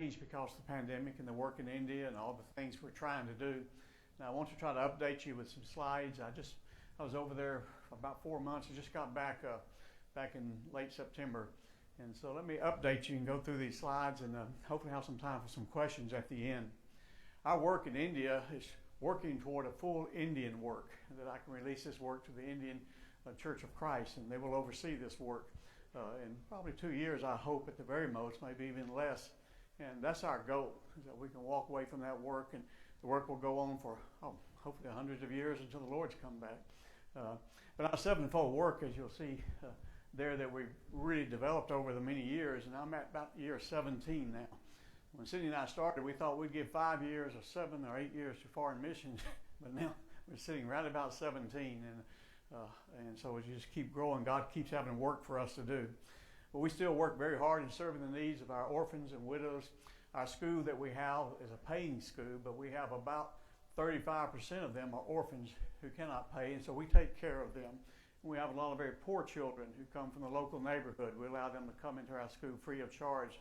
changed because of the pandemic and the work in India and all the things we're trying to do. Now, I want to try to update you with some slides. I was over there for about 4 months. I just got back in late September. And so let me update you and go through these slides and hopefully have some time for some questions at the end. Our work in India is working toward a full Indian work, that I can release this work to the Indian Church of Christ, and they will oversee this work in probably 2 years, I hope, at the very most, maybe even less. And that's our goal, is that we can walk away from that work, and the work will go on for hopefully hundreds of years until the Lord's come back. But our sevenfold work, as you'll see there, that we've really developed over the many years, and I'm at about year 17 now. When Cindy and I started, we thought we'd give 5 years or 7 or 8 years to foreign missions, but now we're sitting right about 17, and so as you just keep growing, God keeps having work for us to do. But we still work very hard in serving the needs of our orphans and widows. Our school that we have is a paying school, but we have about 35% of them are orphans who cannot pay, and so we take care of them. We have a lot of very poor children who come from the local neighborhood. We allow them to come into our school free of charge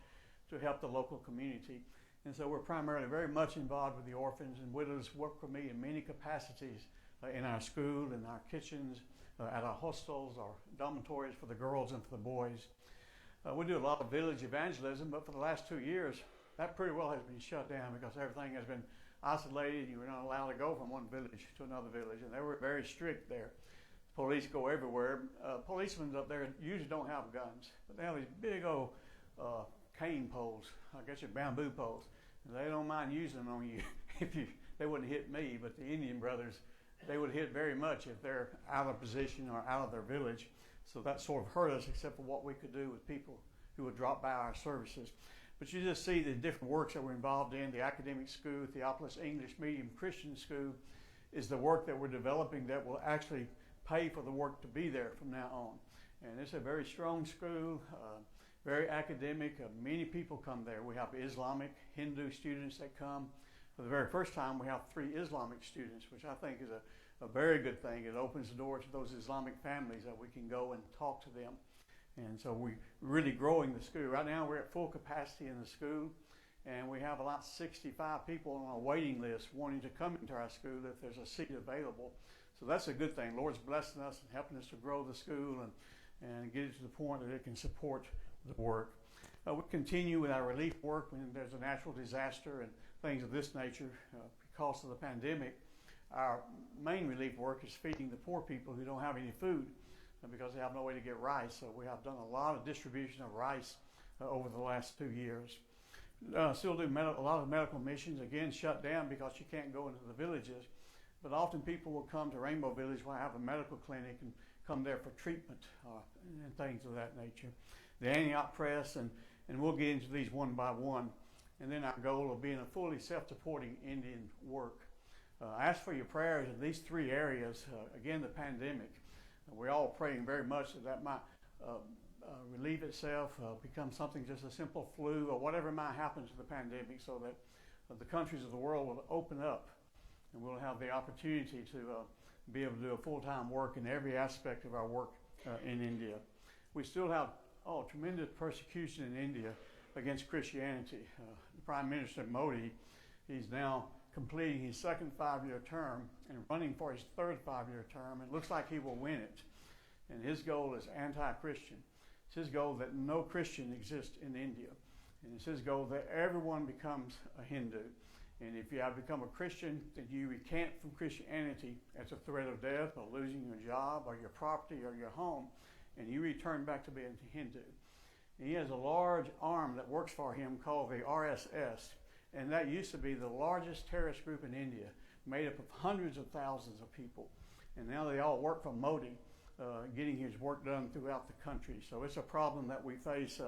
to help the local community. And so we're primarily very much involved with the orphans, and widows work for me in many capacities in our school, in our kitchens, at our hostels, our dormitories for the girls and for the boys. We do a lot of village evangelism, but for the last 2 years, that pretty well has been shut down because everything has been isolated. You were not allowed to go from one village to another village, and they were very strict there. Police go everywhere. Policemen up there usually don't have guns, but they have these big old cane poles, I guess your bamboo poles, and they don't mind using them on you. They wouldn't hit me, but the Indian brothers, they would hit very much if they're out of position or out of their village. So that sort of hurt us, except for what we could do with people who would drop by our services. But you just see the different works that we're involved in. The academic school, Theopolis English Medium Christian School, is the work that we're developing that will actually pay for the work to be there from now on. And it's a very strong school, very academic. Many people come there. We have Islamic, Hindu students that come. For the very first time, we have 3 Islamic students, which I think is a very good thing. It opens the door to those Islamic families that we can go and talk to them. And so we're really growing the school. Right now, we're at full capacity in the school, and we have about 65 people on a waiting list wanting to come into our school if there's a seat available. So that's a good thing. Lord's blessing us and helping us to grow the school and get it to the point that it can support the work. We continue with our relief work when there's a natural disaster and things of this nature. Because of the pandemic, our main relief work is feeding the poor people who don't have any food because they have no way to get rice. So we have done a lot of distribution of rice over the last 2 years. Still do a lot of medical missions, again shut down because you can't go into the villages. But often people will come to Rainbow Village where I have a medical clinic and come there for treatment and things of that nature. The Antioch Press, and we'll get into these one by one. And then our goal of being a fully self-supporting Indian work. I ask for your prayers in these 3 areas. Again, the pandemic. We're all praying very much that might relieve itself, become something just a simple flu or whatever might happen to the pandemic, so that the countries of the world will open up and we'll have the opportunity to be able to do a full-time work in every aspect of our work in India. We still have tremendous persecution in India against Christianity. The Prime Minister Modi, he's now completing his second 5-year term and running for his third 5-year term. It looks like he will win it. And his goal is anti-Christian. It's his goal that no Christian exists in India. And it's his goal that everyone becomes a Hindu. And if you have become a Christian, then you recant from Christianity at the threat of death or losing your job or your property or your home, and you return back to being a Hindu. And he has a large arm that works for him called the RSS, and that used to be the largest terrorist group in India, made up of hundreds of thousands of people. And now they all work for Modi, getting his work done throughout the country. So it's a problem that we face.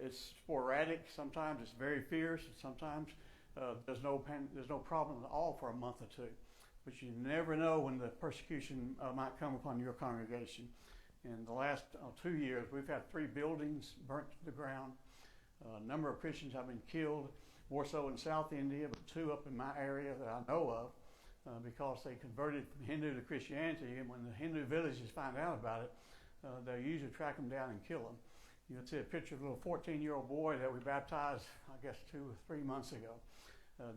It's sporadic. Sometimes it's very fierce, and sometimes there's no problem at all for a month or 2. But you never know when the persecution might come upon your congregation. In the last 2 years, we've had 3 buildings burnt to the ground. A number of Christians have been killed, more so in South India, but 2 up in my area that I know of, because they converted from Hindu to Christianity. And when the Hindu villages find out about it, they usually track them down and kill them. You can see a picture of a little 14-year-old boy that we baptized, I guess, 2 or 3 months ago.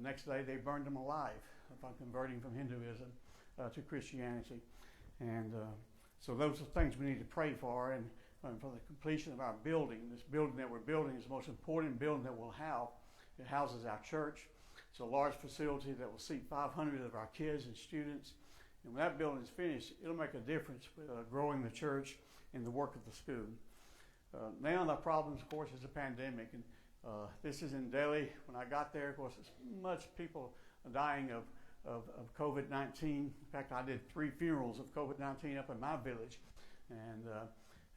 Next day, they burned him alive by converting from Hinduism to Christianity. And so those are things we need to pray for, and for the completion of our building. This building that we're building is the most important building that we'll have. It houses our church. It's a large facility that will seat 500 of our kids and students. And when that building is finished, it'll make a difference with growing the church and the work of the school. Now the problems, of course, is the pandemic. And this is in Delhi. When I got there, of course, it's much people dying of COVID-19. In fact, I did 3 funerals of COVID-19 up in my village. And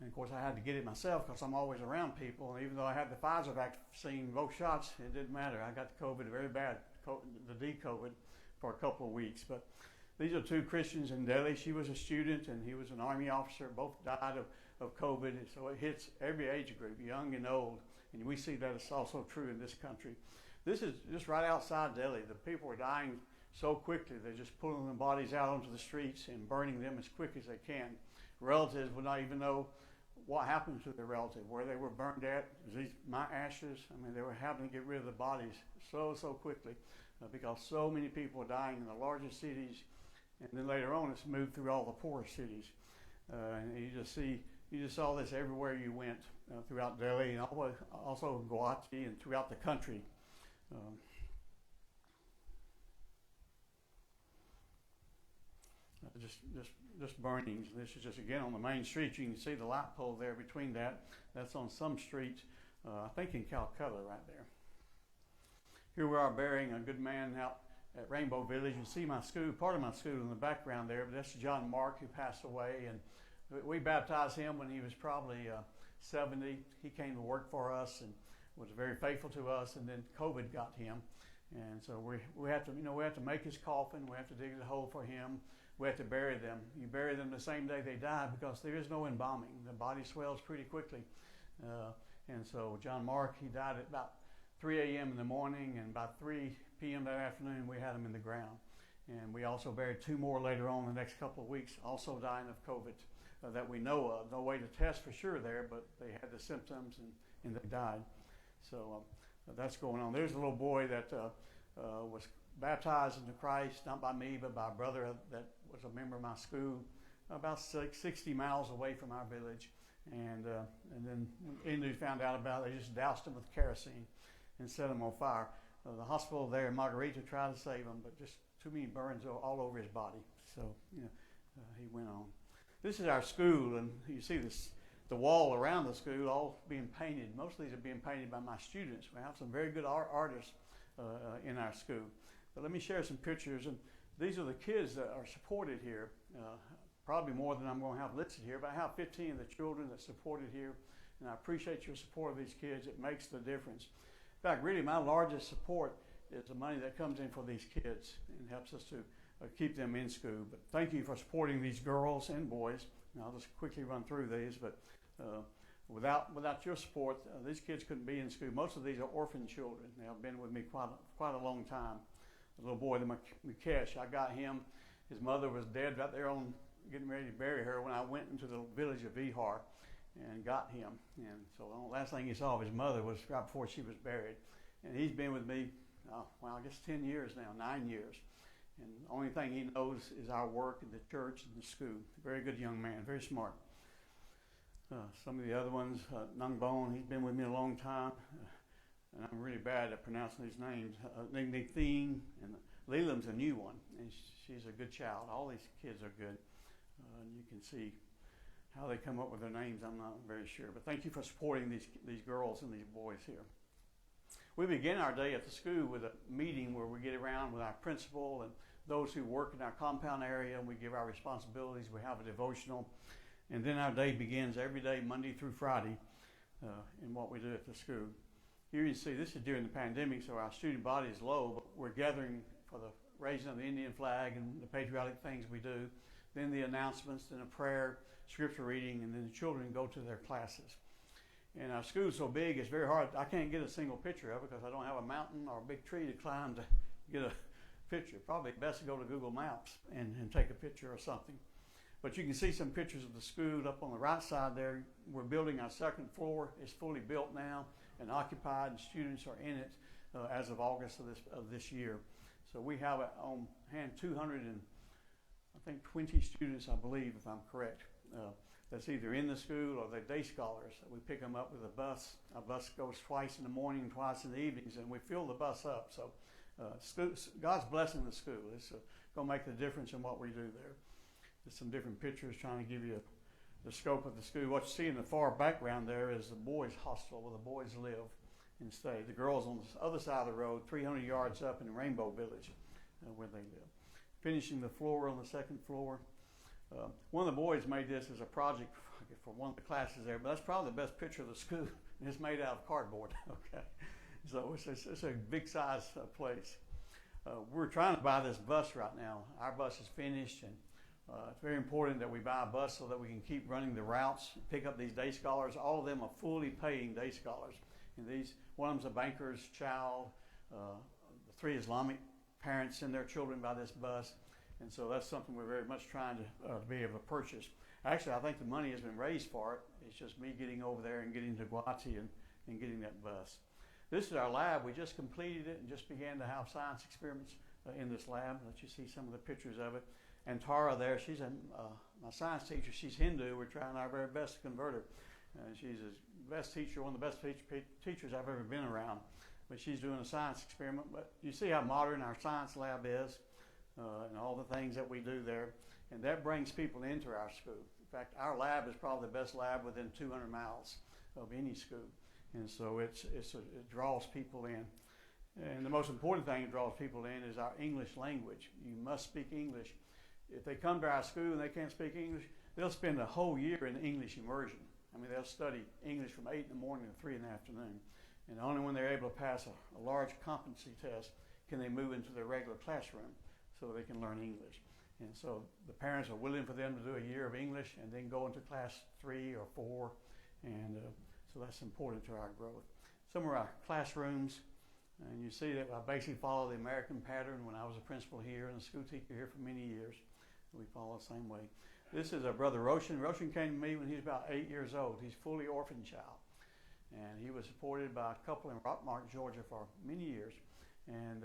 of course, I had to get it myself because I'm always around people. And even though I had the Pfizer vaccine, both shots, it didn't matter. I got the COVID very bad, the D-COVID, for a couple of weeks. But these are 2 Christians in Delhi. She was a student and he was an Army officer. Both died of COVID. And so it hits every age group, young and old. And we see that it's also true in this country. This is just right outside Delhi. The people are dying so quickly. They're just pulling the bodies out onto the streets and burning them as quick as they can. Relatives would not even know what happened to their relative, where they were burned at. My ashes. I mean, they were having to get rid of the bodies so quickly because so many people are dying in the largest cities, and then later on it's moved through all the poorer cities. And you just saw this everywhere you went throughout Delhi, and also Guwahati and throughout the country. Just burnings. This is just again on the main street. You can see the light pole there between that. That's on some streets, I think in Calcutta right there. Here we are burying a good man out at Rainbow Village. You see my school, part of my school in the background there, but that's John Mark who passed away, and we baptized him when he was probably 70. He came to work for us and was very faithful to us, and then COVID got him. And so we have to make his coffin. We have to dig a hole for him. We have to bury them. You bury them the same day they die because there is no embalming. The body swells pretty quickly. And so John Mark, he died at about 3 a.m. in the morning, and by 3 p.m. that afternoon, we had him in the ground. And we also buried 2 more later on the next couple of weeks, also dying of COVID that we know of. No way to test for sure there, but they had the symptoms and they died. So that's going on. There's a little boy that was baptized into Christ, not by me, but by a brother that was a member of my school, about 60 miles away from our village. And then when Indians found out about it, they just doused him with kerosene and set him on fire. The hospital there in Margarita tried to save him, but just too many burns all over his body. So, he went on. This is our school, and you see the wall around the school all being painted. Most of these are being painted by my students. We have some very good artists in our school. But let me share some pictures, and these are the kids that are supported here. Probably more than I'm going to have listed here, but I have 15 of the children that supported here, and I appreciate your support of these kids. It makes the difference. In fact, really my largest support is the money that comes in for these kids and helps us to keep them in school. But thank you for supporting these girls and boys. And I'll just quickly run through these, but without your support, these kids couldn't be in school. Most of these are orphan children. They have been with me quite a long time. The little boy, Mukesh, I got him. His mother was dead right there on getting ready to bury her when I went into the village of Vihar and got him. And so the last thing he saw of his mother was right before she was buried. And he's been with me, I guess 10 years now, 9 years. And the only thing he knows is our work in the church and the school. Very good young man, very smart. Some of the other ones, Nungbon, he's been with me a long time. And I'm really bad at pronouncing these names. Thing, and Leland's a new one, and she's a good child. All these kids are good. You can see how they come up with their names. I'm not very sure. But thank you for supporting these girls and these boys here. We begin our day at the school with a meeting where we get around with our principal and those who work in our compound area, and we give our responsibilities. We have a devotional. And then our day begins every day, Monday through Friday, in what we do at the school. Here you see, this is during the pandemic, so our student body is low, but we're gathering for the raising of the Indian flag and the patriotic things we do. Then the announcements, then a prayer, scripture reading, and then the children go to their classes. And our school's so big, it's very hard. I can't get a single picture of it because I don't have a mountain or a big tree to climb to get a picture. Probably best to go to Google Maps and take a picture or something. But you can see some pictures of the school up on the right side there. We're building our second floor. It's fully built now and occupied, and students are in it as of August of this year. So we have on hand 220 students, I believe, if I'm correct, that's either in the school or they're day scholars. We pick them up with a bus. Our bus goes twice in the morning and twice in the evenings, and we fill the bus up. So God's blessing the school. It's going to make the difference in what we do there. There's some different pictures trying to give you the scope of the school. What you see in the far background there is the boys' hostel where the boys live and stay. The girls on the other side of the road, 300 yards up in Rainbow Village, where they live. Finishing the floor on the second floor. One of the boys made this as a project for one of the classes there, but that's probably the best picture of the school. It's made out of cardboard. Okay, so it's a big size place. We're trying to buy this bus right now. Our bus is finished, and it's very important that we buy a bus so that we can keep running the routes, pick up these day scholars. All of them are fully paying day scholars. And one of them's a banker's child. The 3 Islamic parents send their children by this bus. And so that's something we're very much trying to be able to purchase. Actually, I think the money has been raised for it. It's just me getting over there and getting to Guwahati and getting that bus. This is our lab. We just completed it and just began to have science experiments in this lab. Let you see some of the pictures of it. And Tara there, she's my science teacher. She's Hindu. We're trying our very best to convert her. She's the best teacher, one of the best teachers I've ever been around. But she's doing a science experiment. But you see how modern our science lab is and all the things that we do there. And that brings people into our school. In fact, our lab is probably the best lab within 200 miles of any school. And so it draws people in. And the most important thing that draws people in is our English language. You must speak English. If they come to our school and they can't speak English, they'll spend a whole year in English immersion. I mean, they'll study English from 8 in the morning to 3 in the afternoon. And only when they're able to pass a large competency test can they move into their regular classroom so they can learn English. And so the parents are willing for them to do a year of English and then go into class 3 or 4. And so that's important to our growth. Some of our classrooms, and you see that I basically follow the American pattern. When I was a principal here and a school teacher here for many years, we follow the same way. This is our brother Roshan. Roshan came to me when he was about 8 years old. He's fully orphan child. And he was supported by a couple in Rockmart, Georgia for many years. And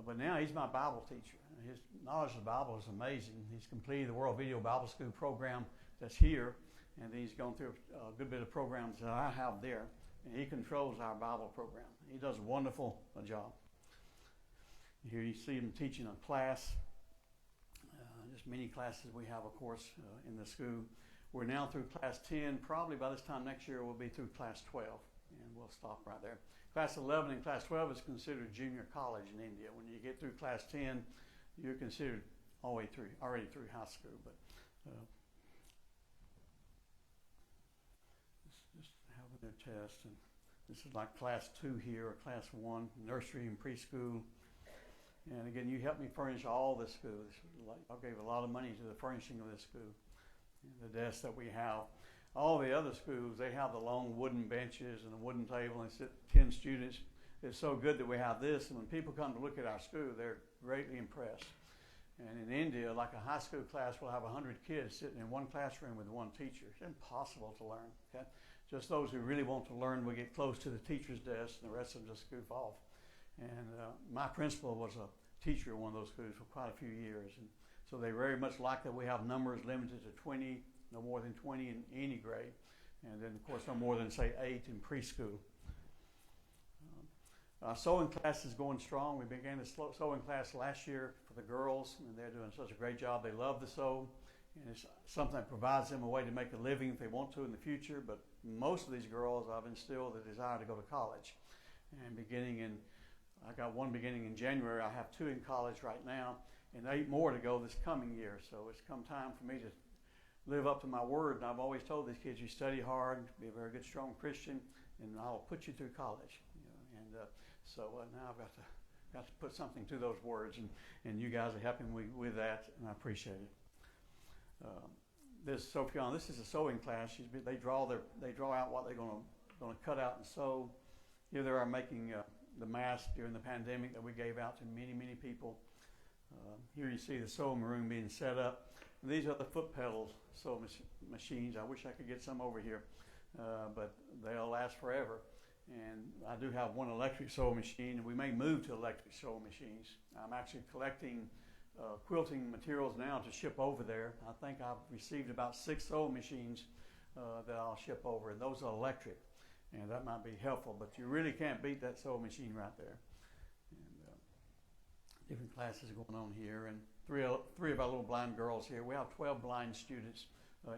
but now he's my Bible teacher. His knowledge of the Bible is amazing. He's completed the World Video Bible School program that's here. And he's gone through a good bit of programs that I have there. And he controls our Bible program. He does a wonderful job. Here you see him teaching a class. Just many classes we have, of course, in the school. We're now through class 10. Probably by this time next year, we'll be through class 12. And we'll stop right there. Class 11 and class 12 is considered junior college in India. When you get through class 10, you're considered already through high school. But just having their test. And this is like class 2 here, or class 1, nursery and preschool. And again, you helped me furnish all this school. I gave a lot of money to the furnishing of this school. And the desks that we have. All the other schools, they have the long wooden benches and a wooden table and sit 10 students. It's so good that we have this. And when people come to look at our school, they're greatly impressed. And in India, like a high school class will have 100 kids sitting in one classroom with one teacher. It's impossible to learn. Okay? Just those who really want to learn will get close to the teacher's desk, and the rest of them just goof off. And my principal was a teacher in one of those schools for quite a few years. And so they very much like that we have numbers limited to 20, no more than 20 in any grade. And then, of course, no more than, say, 8 in preschool. Our sewing class is going strong. We began the sewing class last year for the girls, and they're doing such a great job. They love to sew, and it's something that provides them a way to make a living if they want to in the future. But most of these girls, I've instilled the desire to go to college. And I got one beginning in January. I have 2 in college right now, and 8 more to go this coming year. So it's come time for me to live up to my word. And I've always told these kids, you study hard, be a very good, strong Christian, and I'll put you through college. So now I've got to put something to those words, and you guys are helping me with that, and I appreciate it. This is a sewing class. They draw out what they're going to cut out and sew. Here they are making the mask during the pandemic that we gave out to many people. Here you see the sewing room being set up. These are the foot pedals sewing machines. I wish I could get some over here, but they'll last forever. And I do have one electric sewing machine, and we may move to electric sewing machines. I'm actually collecting quilting materials now to ship over there. I think I've received about 6 sewing machines that I'll ship over, and those are electric, and that might be helpful, but you really can't beat that sewing machine right there. And different classes going on here, and three of our little blind girls here. We have 12 blind students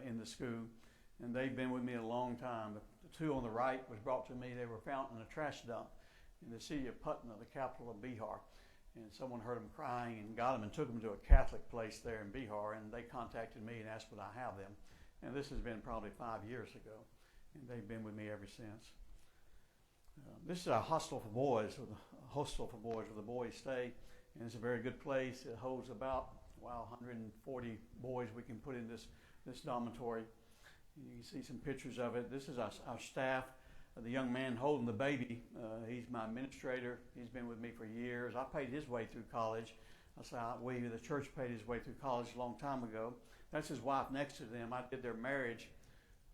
in the school, and they've been with me a long time. The 2 on the right was brought to me. They were found in a trash dump in the city of Patna, the capital of Bihar. And someone heard them crying and got them and took them to a Catholic place there in Bihar, and they contacted me and asked would I have them. And this has been probably 5 years ago, and they've been with me ever since. This is our hostel for boys, where the boys stay, and it's a very good place. It holds about 140 boys we can put in this dormitory. You can see some pictures of it. This is our staff. The young man holding the baby, he's my administrator. He's been with me for years. I paid his way through college. The church paid his way through college a long time ago. That's his wife next to them. I did their marriage,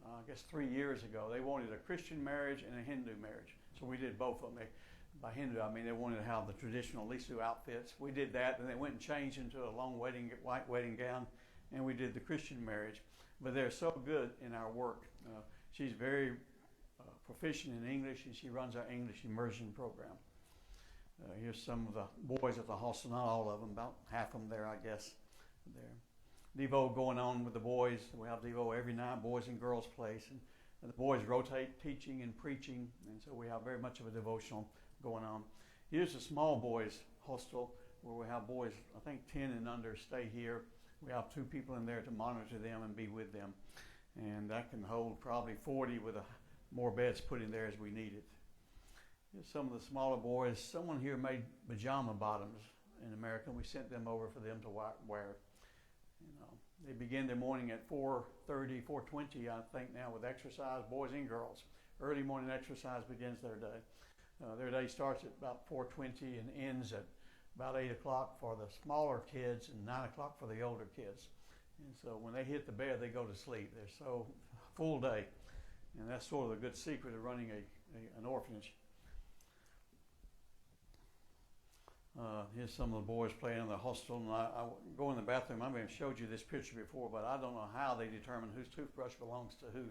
I guess 3 years ago. They wanted a Christian marriage and a Hindu marriage. So we did both of them. By Hindu, I mean they wanted to have the traditional lisu outfits. We did that, and they went and changed into a long white wedding gown, and we did the Christian marriage. But they're so good in our work. She's very proficient in English, and she runs our English immersion program. Here's some of the boys at the hostel, not all of them, about half of them there, I guess. There. Devo going on with the boys. We have Devo every night, boys and girls place. And the boys rotate teaching and preaching, and so we have very much of a devotional going on. Here's a small boys hostel where we have boys, I think 10 and under stay here. We have 2 people in there to monitor them and be with them. And that can hold probably 40 with more beds put in there as we need it. Here's some of the smaller boys. Someone here made pajama bottoms in America, and we sent them over for them to wear. They begin their morning at 4:30, 4:20, I think now, with exercise, boys and girls. Early morning exercise begins their day. Their day starts at about 4:20 and ends at about 8 o'clock for the smaller kids and 9 o'clock for the older kids. And so when they hit the bed, they go to sleep. They're so full day. And that's sort of a good secret of running an orphanage. Here's some of the boys playing in the hostel. And I go in the bathroom. I may have showed you this picture before, but I don't know how they determine whose toothbrush belongs to who.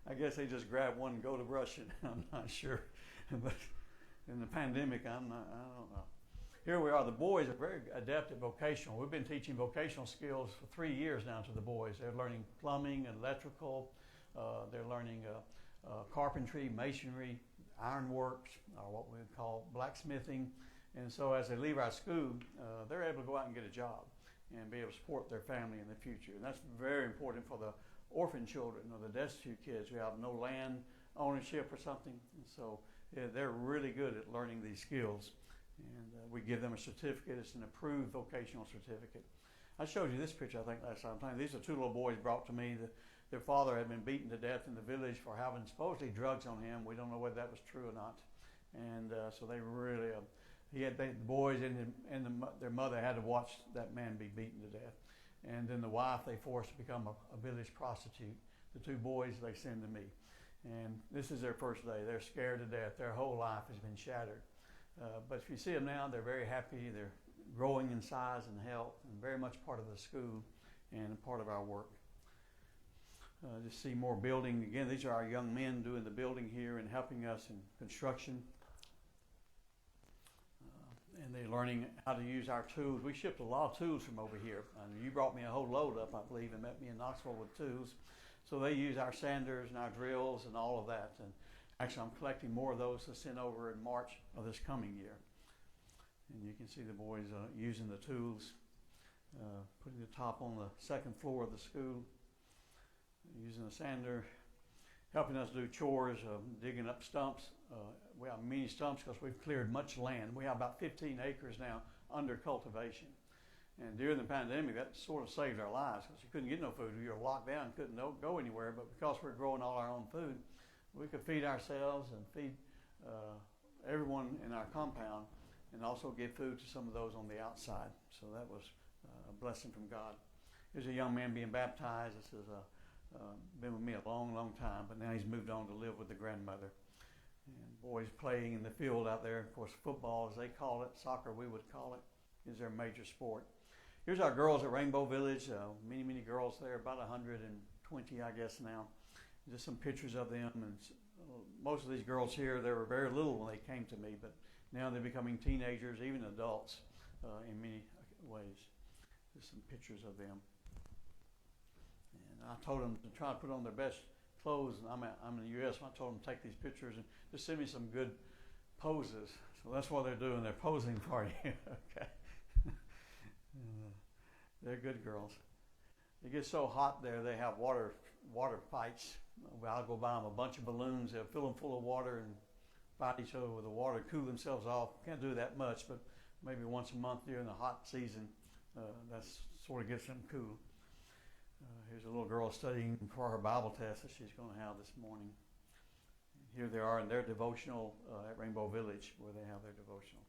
I guess they just grab one and go to brush it. I'm not sure. But in the pandemic, I don't know. Here we are. The boys are very adept at vocational. We've been teaching vocational skills for 3 years now to the boys. They're learning plumbing and electrical. They're learning carpentry, masonry, ironworks, or what we would call blacksmithing. And so as they leave our school, they're able to go out and get a job and be able to support their family in the future. And that's very important for the orphan children or the destitute kids who have no land ownership or something. And so they're really good at learning these skills. And we give them a certificate. It's an approved vocational certificate. I showed you this picture, I think, last time. These are 2 little boys brought to me. Their father had been beaten to death in the village for having supposedly drugs on him. We don't know whether that was true or not. And so they really, the boys and their mother had to watch that man be beaten to death. And then the wife they forced to become a village prostitute. The 2 boys they send to me. And this is their first day. They're scared to death. Their whole life has been shattered. But if you see them now, they're very happy. They're growing in size and health and very much part of the school and a part of our work. Just see more building. Again, these are our young men doing the building here and helping us in construction. And they're learning how to use our tools. We shipped a lot of tools from over here. You brought me a whole load up, I believe, and met me in Knoxville with tools. So they use our sanders and our drills and all of that. And actually, I'm collecting more of those to send over in March of this coming year. And you can see the boys using the tools, putting the top on the 2nd floor of the school, using a sander, helping us do chores, digging up stumps. We have many stumps because we've cleared much land. We have about 15 acres now under cultivation. And during the pandemic, that sort of saved our lives because you couldn't get no food. You were locked down, couldn't go anywhere. But because we're growing all our own food, we could feed ourselves and feed everyone in our compound and also give food to some of those on the outside. So that was a blessing from God. Here's a young man being baptized. This is been with me a long, long time, but now he's moved on to live with the grandmother. And boys playing in the field out there. Of course, football, as they call it, soccer we would call it, is their major sport. Here's our girls at Rainbow Village. Many, many girls there, about 120, I guess now. Just some pictures of them. And most of these girls here, they were very little when they came to me, but now they're becoming teenagers, even adults, in many ways. Just some pictures of them. And I told them to try to put on their best clothes. And I'm in the U.S., and I told them to take these pictures and just send me some good poses. So that's what they're doing. They're posing for you. Okay. They're good girls. It gets so hot there, they have water fights. I'll go buy them a bunch of balloons. They'll fill them full of water and fight each other with the water, cool themselves off. Can't do that much, but maybe once a month during the hot season, that sort of gets them cool. Here's a little girl studying for her Bible test that she's going to have this morning. Here they are in their devotional at Rainbow Village, where they have their devotional.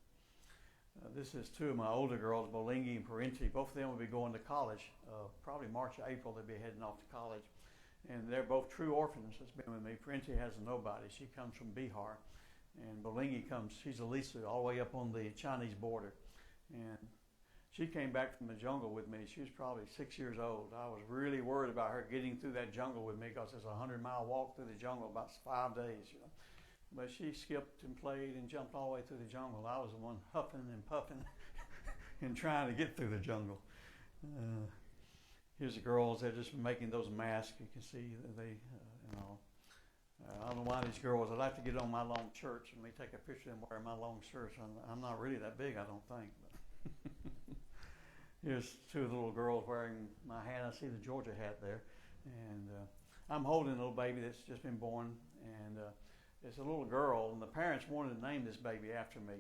This is two of my older girls, Bolingi and Parenti. Both of them will be going to college. Probably March or April, they'll be heading off to college. And they're both true orphans that's been with me. Parenti has nobody. She comes from Bihar. And Bolingi she's a Lisu, all the way up on the Chinese border. And she came back from the jungle with me. She was probably 6 years old. I was really worried about her getting through that jungle with me because it's a 100-mile walk through the jungle, about 5 days. You know. But she skipped and played and jumped all the way through the jungle. I was the one huffing and puffing and trying to get through the jungle. Here's the girls. They're just making those masks. You can see they, I don't know why these girls. I'd like to get on my long shirts and take a picture of them wearing my long shirts. I'm not really that big, I don't think. But here's two of the little girls wearing my hat. I see the Georgia hat there. And I'm holding a little baby that's just been born. And it's a little girl, and the parents wanted to name this baby after me.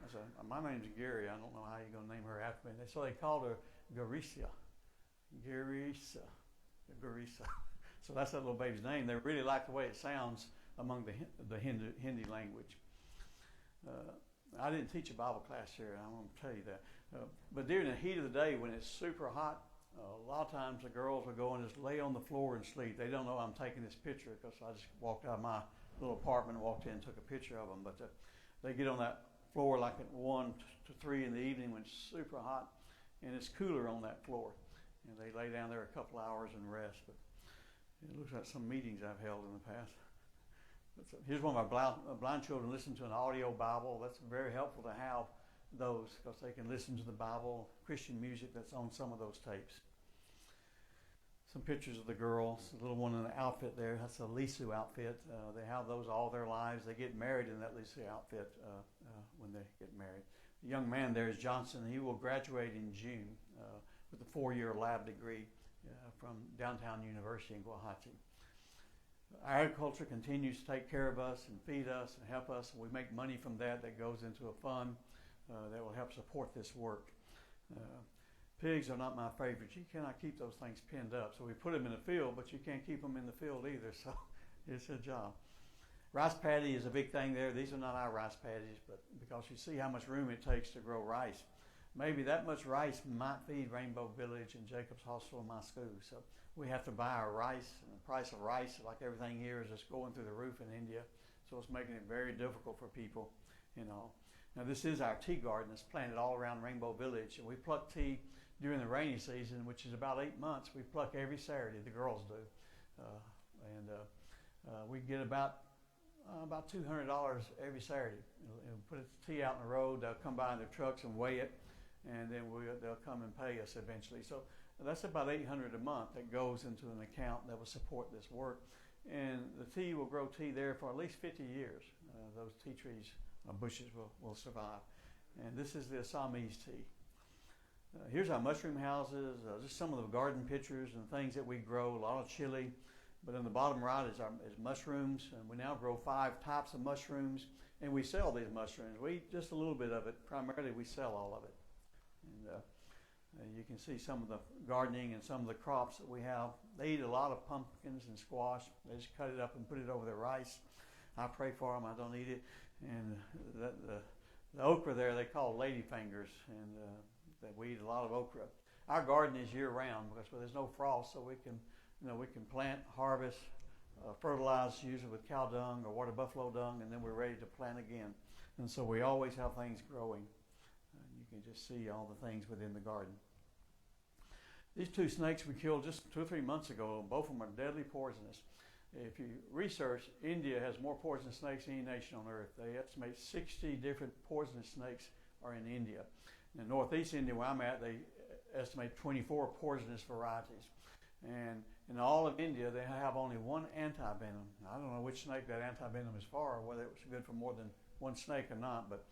I said, my name's Gary. I don't know how you're going to name her after me. So they called her Garissa. Garissa. So that's that little baby's name. They really like the way it sounds among the Hindi language. I didn't teach a Bible class here, I want to tell you that. But during the heat of the day, when it's super hot, a lot of times the girls will go and just lay on the floor and sleep. They don't know I'm taking this picture because I just walked out of my little apartment, walked in and took a picture of them. But they get on that floor like at 1 to 3 in the evening when it's super hot, and it's cooler on that floor. And they lay down there a couple hours and rest. But it looks like some meetings I've held in the past. Here's one of my blind children listening to an audio Bible. That's very helpful to have those because they can listen to the Bible, Christian music that's on some of those tapes. Some pictures of the girls, the little one in the outfit there, that's a Lisu outfit. They have those all their lives. They get married in that Lisu outfit when they get married. The young man there is Johnson. He will graduate in June with a 4-year lab degree from Downtown University in Guwahati. Agriculture continues to take care of us and feed us and help us. We make money from that goes into a fund that will help support this work. Pigs are not my favorite. You cannot keep those things pinned up. So we put them in the field, but you can't keep them in the field either. So it's a job. Rice paddy is a big thing there. These are not our rice paddies, but because you see how much room it takes to grow rice. Maybe that much rice might feed Rainbow Village and Jacob's Hospital and my school. So we have to buy our rice, and the price of rice, like everything here, is just going through the roof in India. So it's making it very difficult for people, Now this is our tea garden. It's planted all around Rainbow Village, and we pluck tea during the rainy season, which is about 8 months. We pluck every Saturday. The girls do, we get about $200 every Saturday. And put the tea out in the road. They'll come by in their trucks and weigh it, and then they'll come and pay us eventually. So that's about $800 a month that goes into an account that will support this work. And the tea will grow tea there for at least 50 years. Those tea trees, bushes will survive. And this is the Assamese tea. Here's our mushroom houses, just some of the garden pictures and things that we grow, a lot of chili. But in the bottom right is mushrooms, and we now grow 5 types of mushrooms, and we sell these mushrooms. We eat just a little bit of it. Primarily, we sell all of it. And you can see some of the gardening and some of the crops that we have. They eat a lot of pumpkins and squash. They just cut it up and put it over their rice. I pray for them. I don't eat it. And the okra there, they call ladyfingers, and that we eat a lot of okra. our garden is year round because there's no frost, so we can plant, harvest, fertilize usually with cow dung or water buffalo dung, and then we're ready to plant again. And so we always have things growing. You can just see all the things within the garden. These two snakes we killed just 2 or 3 months ago. Both of them are deadly poisonous. If you research, India has more poisonous snakes than any nation on earth. They estimate 60 different poisonous snakes are in India. In northeast India, where I'm at, they estimate 24 poisonous varieties. And in all of India, they have only one anti-venom. I don't know which snake that anti-venom is for, or whether it was good for more than one snake or not, but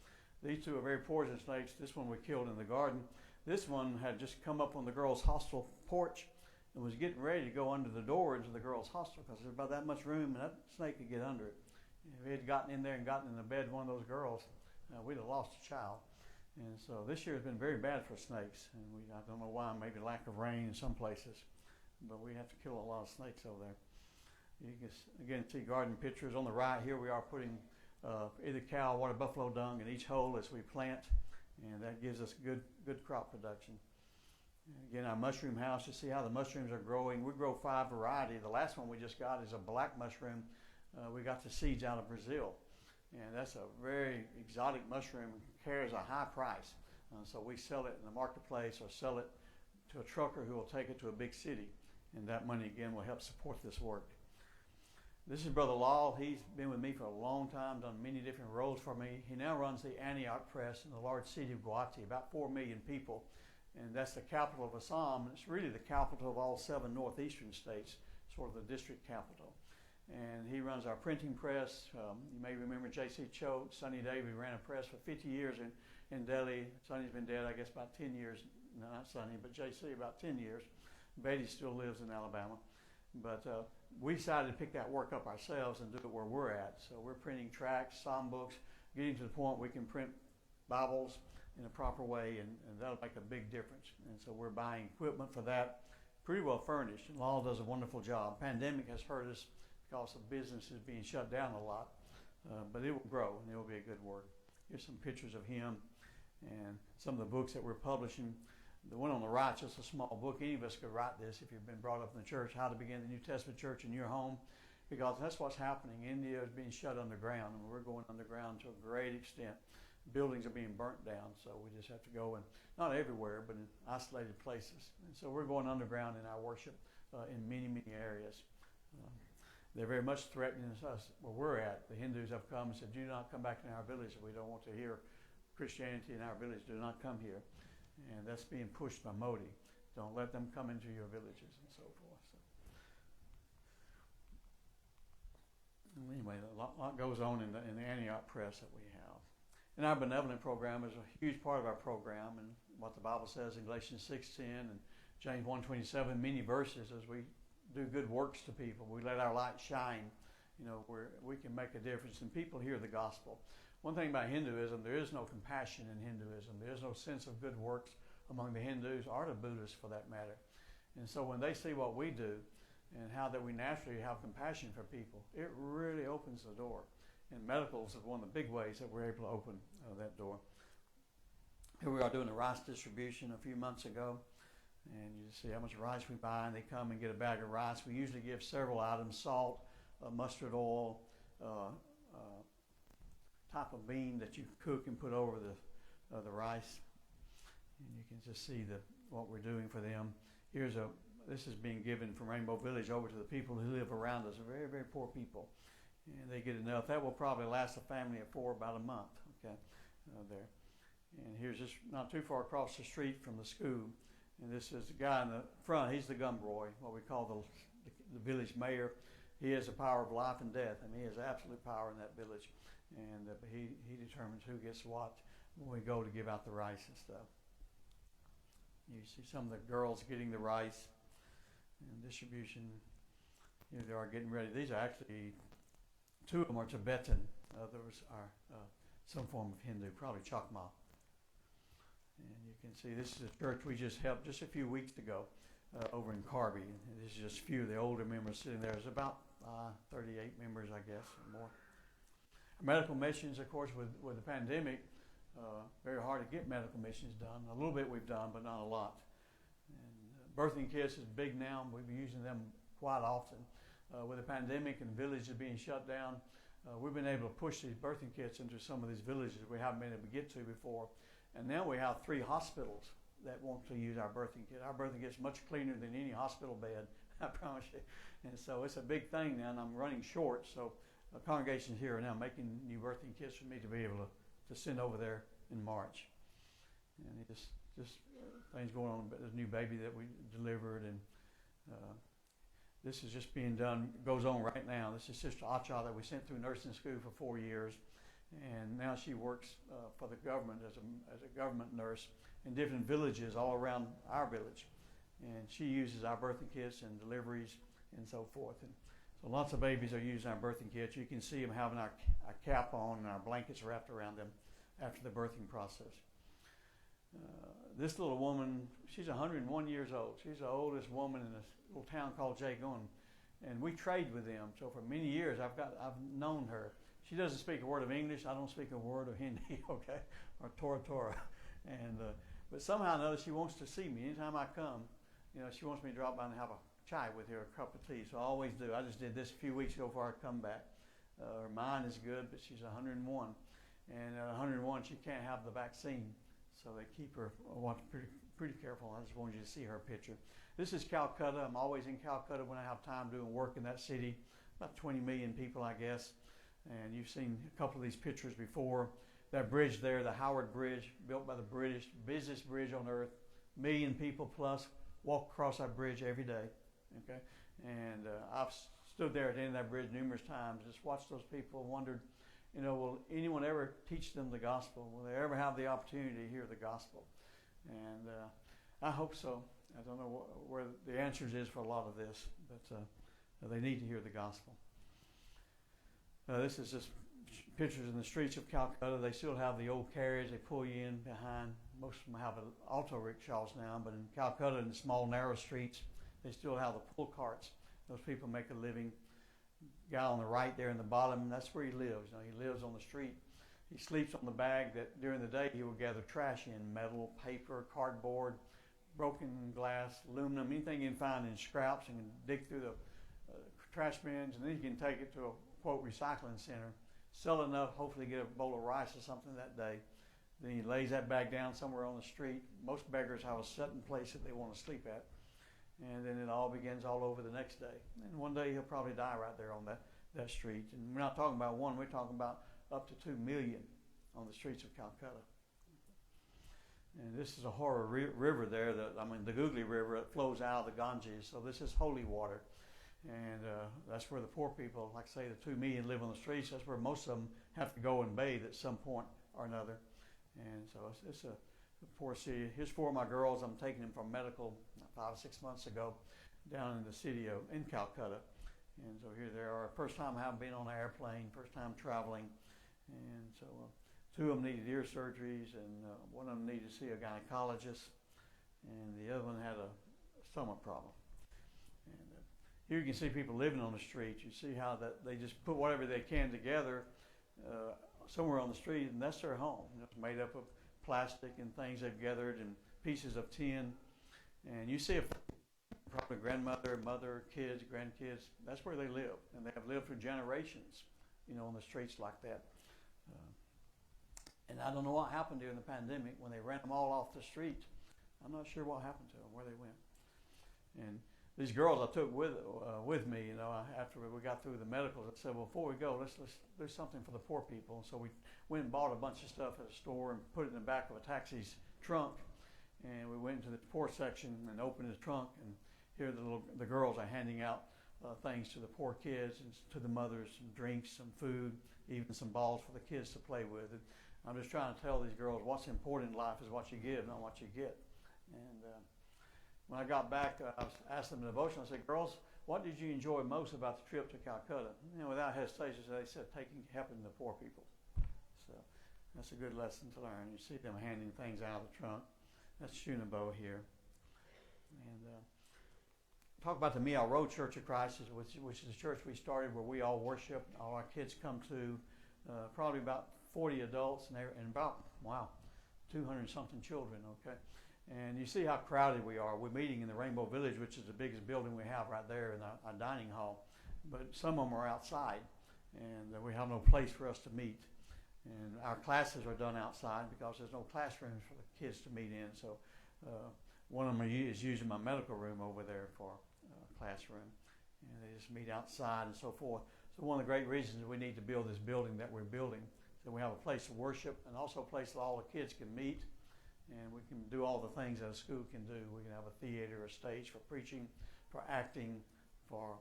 these two are very poisonous snakes. This one we killed in the garden. This one had just come up on the girls' hostel porch and was getting ready to go under the door into the girls' hostel because there's about that much room and that snake could get under it. If it had gotten in there and gotten in the bed of one of those girls, we'd have lost a child. And so this year has been very bad for snakes. And I don't know why, maybe lack of rain in some places, but we have to kill a lot of snakes over there. You can, again, see garden pictures. On the right here we are putting either cow or water buffalo dung in each hole as we plant, and that gives us good crop production. Again, our mushroom house, you see how the mushrooms are growing. We grow 5 varieties. The last one we just got is a black mushroom. We got the seeds out of Brazil, and that's a very exotic mushroom, carries a high price. So we sell it in the marketplace or sell it to a trucker who will take it to a big city, and that money again will help support this work. This is Brother Law. He's been with me for a long time, done many different roles for me. He now runs the Antioch Press in the large city of Guwahati, about 4 million people. And that's the capital of Assam. And it's really the capital of all 7 northeastern states, sort of the district capital. And he runs our printing press. You may remember J.C. Choate, Sonny Davy ran a press for 50 years in Delhi. Sonny's been dead, I guess, about 10 years. No, not Sonny, but J.C. about 10 years. Betty still lives in Alabama. But we decided to pick that work up ourselves and do it where we're at. So we're printing tracts, psalm books, getting to the point we can print Bibles in a proper way, and that'll make a big difference. And so we're buying equipment for that, pretty well furnished. And Law does a wonderful job. Pandemic has hurt us because the business is being shut down a lot, but it will grow and it will be a good work. Here's some pictures of him and some of the books that we're publishing. The one on the right, just a small book. Any of us could write this if you've been brought up in the church, how to begin the New Testament church in your home, because that's what's happening. India is being shut underground, and we're going underground to a great extent. Buildings are being burnt down, so we just have to go, and not everywhere, but in isolated places. And so we're going underground in our worship in many, many areas. They're very much threatening us where we're at. The Hindus have come and said, do not come back to our village. We don't want to hear Christianity in our village. Do not come here. And that's being pushed by Modi. Don't let them come into your villages and so forth. So anyway, a lot goes on in the Antioch Press that we have. And our benevolent program is a huge part of our program, and what the Bible says in Galatians 6:10 and James 1:27, many verses, as we do good works to people, we let our light shine, where we can make a difference and people hear the gospel. One thing about Hinduism, there is no compassion in Hinduism. There is no sense of good works among the Hindus or the Buddhists for that matter. And so when they see what we do and how that we naturally have compassion for people, it really opens the door. And medicals is one of the big ways that we're able to open that door. Here we are doing a rice distribution a few months ago. And you see how much rice we buy, and they come and get a bag of rice. We usually give several items: salt, mustard oil, type of bean that you cook and put over the rice. And you can just see what we're doing for them. This is being given from Rainbow Village over to the people who live around us, very, very poor people. And they get enough. That will probably last a family of 4 about a month, okay, there. And here's just not too far across the street from the school. And this is the guy in the front. He's the Gumroy, what we call the village mayor. He has the power of life and death, and he has absolute power in that village. And he determines who gets what when we go to give out the rice and stuff. You see some of the girls getting the rice and distribution. Here they are getting ready. These are actually, 2 of them are Tibetan. Others are some form of Hindu, probably Chakma. And you can see this is a church we just helped just a few weeks ago over in Carby. And this is just a few of the older members sitting there. There's about 38 members, I guess, or more. Medical missions, of course, with the pandemic, very hard to get medical missions done. A little bit we've done, but not a lot. birthing kits is big now. We've been using them quite often. With the pandemic and villages being shut down, we've been able to push these birthing kits into some of these villages we haven't been able to get to before. And now we have 3 hospitals that want to use our birthing kit. Our birthing kit is much cleaner than any hospital bed, I promise you. And so it's a big thing now, and I'm running short. So congregations here are now making new birthing kits for me to be able to send over there in March. And it just things going on. But there's a new baby that we delivered, and this is just being done, goes on right now. This is Sister Acha that we sent through nursing school for 4 years. And now she works for the government as a government nurse in different villages all around our village. And she uses our birthing kits and deliveries and so forth. And so lots of babies are using our birthing kits. You can see them having our cap on and our blankets wrapped around them after the birthing process. This little woman, she's 101 years old. She's the oldest woman in this little town called Jagun. And we trade with them. So for many years, I've known her. She doesn't speak a word of English. I don't speak a word of Hindi, okay, or Torah. And but somehow or another, she wants to see me. Anytime I come, she wants me to drop by and have a chai with her, a cup of tea. So I always do. I just did this a few weeks ago before I come back. Her mind is good, but she's 101. And at 101, she can't have the vaccine. So they keep her pretty careful. I just wanted you to see her picture. This is Calcutta. I'm always in Calcutta when I have time doing work in that city. About 20 million people, I guess. And you've seen a couple of these pictures before. That bridge there, the Howard Bridge, built by the British, busiest bridge on earth. 1 million people plus walk across that bridge every day. Okay, and I've stood there at the end of that bridge numerous times, just watched those people and wondered, will anyone ever teach them the gospel? Will they ever have the opportunity to hear the gospel? And I hope so. I don't know where the answers is for a lot of this, but they need to hear the gospel. This is just pictures in the streets of Calcutta. They still have the old carriage. They pull you in behind. Most of them have auto rickshaws now, but in Calcutta, in the small, narrow streets, they still have the pull carts. Those people make a living. Guy on the right there in the bottom, that's where he lives. He lives on the street. He sleeps on the bag that during the day he will gather trash in, metal, paper, cardboard, broken glass, aluminum, anything you can find in scraps, and can dig through the trash bins, and then you can take it to a, quote, recycling center, sell enough, hopefully get a bowl of rice or something that day. Then he lays that bag down somewhere on the street. Most beggars have a certain place that they want to sleep at. And then it all begins all over the next day. And one day he'll probably die right there on that street. And we're not talking about one, we're talking about up to 2 million on the streets of Calcutta. And this is a horror river there, the Googly River, that flows out of the Ganges. So this is holy water. And that's where the poor people, like I say, the 2 million live on the streets. That's where most of them have to go and bathe at some point or another. And so it's a poor city. Here's 4 of my girls. I'm taking them from medical 5 or 6 months ago down in the city in Calcutta. And so here they are. First time I haven't been on an airplane, first time traveling. And so 2 of them needed ear surgeries, and one of them needed to see a gynecologist, and the other one had a stomach problem. And here you can see people living on the street. You see how that they just put whatever they can together somewhere on the street, and that's their home. It's made up of plastic and things they've gathered and pieces of tin. And you see probably grandmother, mother, kids, grandkids. That's where they live, and they have lived for generations, on the streets like that. And I don't know what happened during the pandemic when they ran them all off the street. I'm not sure what happened to them, where they went. And these girls I took with me, after we got through the medicals, I said, well, before we go, let's do something for the poor people. And so we went and bought a bunch of stuff at a store and put it in the back of a taxi's trunk. And we went into the poor section and opened the trunk, and here the girls are handing out things to the poor kids and to the mothers, some drinks, some food, even some balls for the kids to play with. And I'm just trying to tell these girls what's important in life is what you give, not what you get. And when I got back, I asked them in the devotion, I said, girls, what did you enjoy most about the trip to Calcutta? Without hesitation, they said helping the poor people. So that's a good lesson to learn. You see them handing things out of the trunk. That's Shunabo here. And talk about the Meow Road Church of Christ, which is a church we started where we all worship. All our kids come to, probably about 40 adults and about, 200-something children, okay? And you see how crowded we are. We're meeting in the Rainbow Village, which is the biggest building we have right there in our dining hall. But some of them are outside, and we have no place for us to meet. And our classes are done outside because there's no classrooms for the kids to meet in. So one of them is using my medical room over there for a classroom. And they just meet outside and so forth. So one of the great reasons we need to build this building that we're building, so we have a place to worship and also a place that all the kids can meet. And we can do all the things that a school can do. We can have a theater, a stage for preaching, for acting, for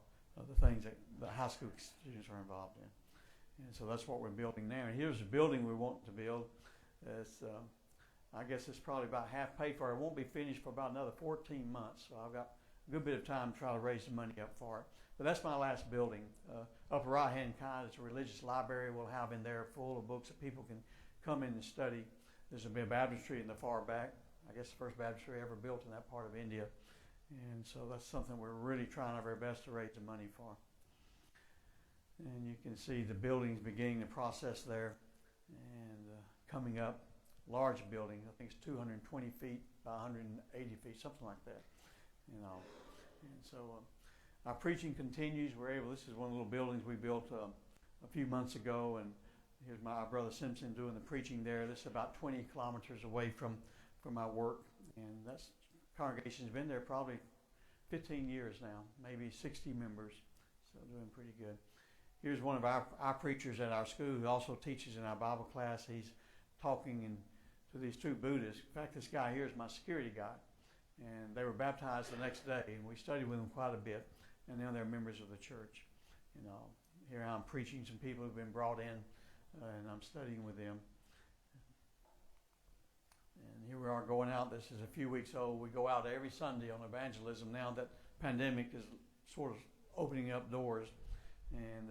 the things that the high school students are involved in. And so that's what we're building now. And here's the building we want to build. It's, I guess it's probably about half paid for. It won't be finished for about another 14 months. So I've got a good bit of time to try to raise the money up for it. But that's my last building. Upper right-hand side is a religious library we'll have in there full of books that people can come in and study. There's a baptistry in the far back. I guess the first baptistry ever built in that part of India. And so that's something we're really trying our very best to raise the money for. And you can see the buildings beginning the process there and coming up. Large building. I think it's 220 feet by 180 feet, something like that. You know. And so our preaching continues. This is one of the little buildings we built a few months ago, and here's my brother Simpson doing the preaching there. This is about 20 kilometers away from my work, and that's congregation's been there probably 15 years now, maybe 60 members, so doing pretty good. Here's one of our preachers at our school who also teaches in our Bible class. He's talking to these two Buddhists. In fact, this guy here is my security guy, and they were baptized the next day, and we studied with them quite a bit, and now they're members of the church. You know, here I'm preaching some people who've been brought in, and I'm studying with them. And here we are going out. This is a few weeks old. We go out every Sunday on evangelism now that pandemic is sort of opening up doors. And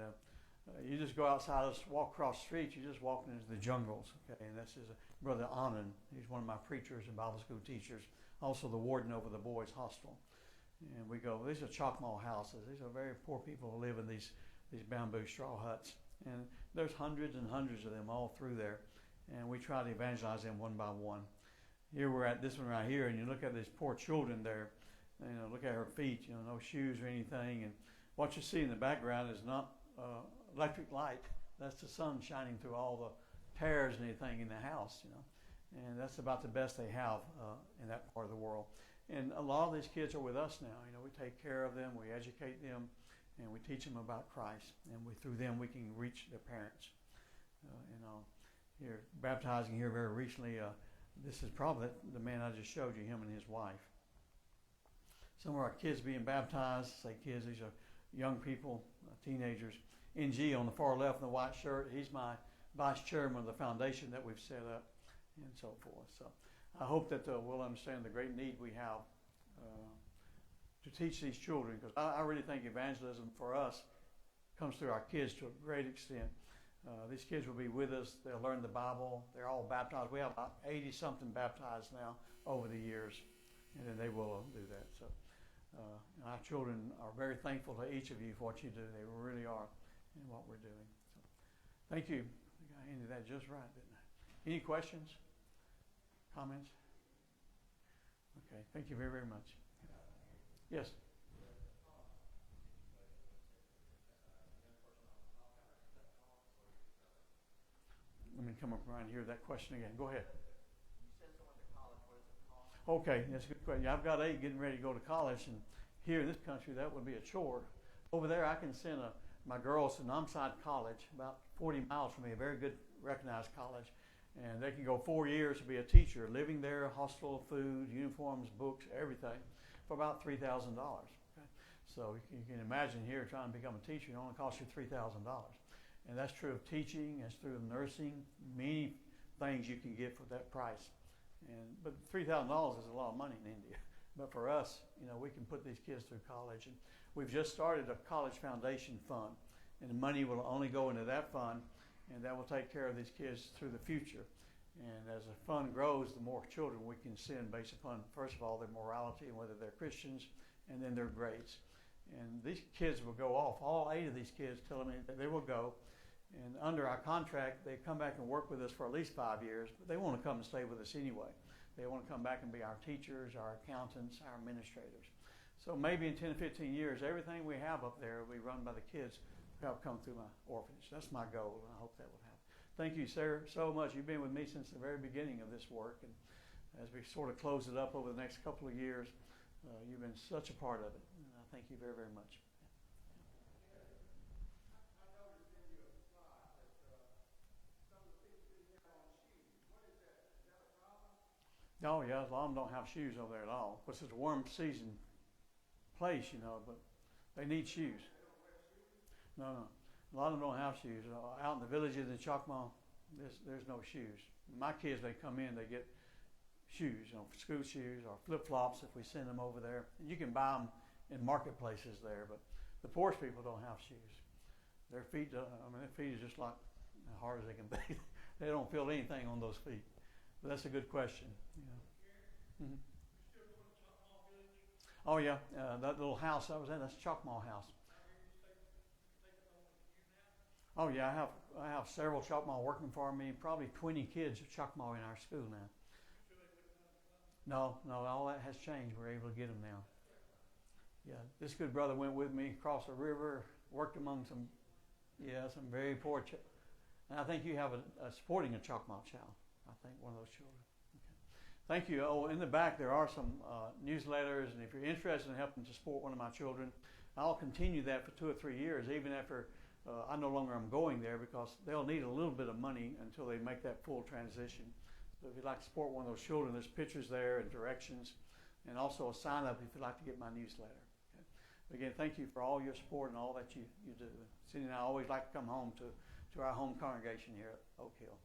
you just go outside, walk across the street, you're just walking into the jungles. Okay, and this is Brother Anand. He's one of my preachers and Bible school teachers, also the warden over the boys' hostel. And we go, these are Chocmaw houses. These are very poor people who live in these bamboo straw huts. And there's hundreds and hundreds of them all through there. And we try to evangelize them one by one. Here we're at this one right here, and you look at these poor children there. You know, look at her feet, you know, no shoes or anything. And what you see in the background is not electric light. That's the sun shining through all the tears and anything in the house, you know. And that's about the best they have in that part of the world. And a lot of these kids are with us now. You know, we take care of them, we educate them, and we teach them about Christ. And through them we can reach their parents. You know, here baptizing here very recently. This is probably the man I just showed you, him and his wife. Some of our kids being baptized, say kids, these are young people, teenagers. NG on the far left in the white shirt, he's my vice chairman of the foundation that we've set up and so forth. So I hope that we'll understand the great need we have to teach these children, because I really think evangelism for us comes through our kids to a great extent. These kids will be with us. They'll learn the Bible. They're all baptized. We have about 80-something baptized now over the years, and then they will do that. So our children are very thankful to each of you for what you do. They really are in what we're doing. So, thank you. I think I ended that just right, didn't I? Any questions? Comments? Okay. Thank you very, very much. Yes. Let me come up around here. That question again. Go ahead. You said someone to college. What does it cost? Okay, that's a good question. I've got 8 getting ready to go to college, and here in this country, that would be a chore. Over there, I can send my girls to Namside College, about 40 miles from me, a very good recognized college, and they can go 4 years to be a teacher, living there, hostel, food, uniforms, books, everything, for about $3,000. Okay? So you can imagine here trying to become a teacher, it only costs you $3,000. And that's true of teaching, that's true of nursing, many things you can get for that price. But $3,000 is a lot of money in India. But for us, you know, we can put these kids through college. And we've just started a college foundation fund, and the money will only go into that fund, and that will take care of these kids through the future. And as the fund grows, the more children we can send based upon, first of all, their morality and whether they're Christians, and then their grades. And these kids will go off. All 8 of these kids telling me that they will go. And under our contract, they come back and work with us for at least 5 years, but they want to come and stay with us anyway. They want to come back and be our teachers, our accountants, our administrators. So maybe in 10 to 15 years, everything we have up there will be run by the kids who have come through my orphanage. That's my goal, and I hope that will happen. Thank you, Sarah, so much. You've been with me since the very beginning of this work, and as we sort of close it up over the next couple of years, you've been such a part of it. And I thank you very, very much. Oh yeah, a lot of them don't have shoes over there at all. Of course, it's a warm season place, but they need shoes. No, no. A lot of them don't have shoes. Out in the villages in Chocmaw, there's no shoes. My kids, they come in, they get shoes, school shoes or flip-flops if we send them over there. You can buy them in marketplaces there, but the poorest people don't have shoes. Their feet, their feet is just like as hard as they can be. They don't feel anything on those feet. But that's a good question. Mm-hmm. Oh yeah, that little house I was in, that's Chocmaw House. Oh yeah, I have several Chocmaw working for me. Probably 20 kids of Chocmaw in our school now. No, all that has changed. We're able to get them now. Yeah, this good brother went with me across the river, worked among some very poor and I think you have supporting a Chocmaw child. I think one of those children. Okay. Thank you. Oh, in the back there are some newsletters, and if you're interested in helping to support one of my children, I'll continue that for 2 or 3 years, even after I no longer am going there, because they'll need a little bit of money until they make that full transition. So if you'd like to support one of those children, there's pictures there and directions, and also a sign up if you'd like to get my newsletter. Okay. Again, thank you for all your support and all that you do. Cindy and I always like to come home to our home congregation here at Oak Hill.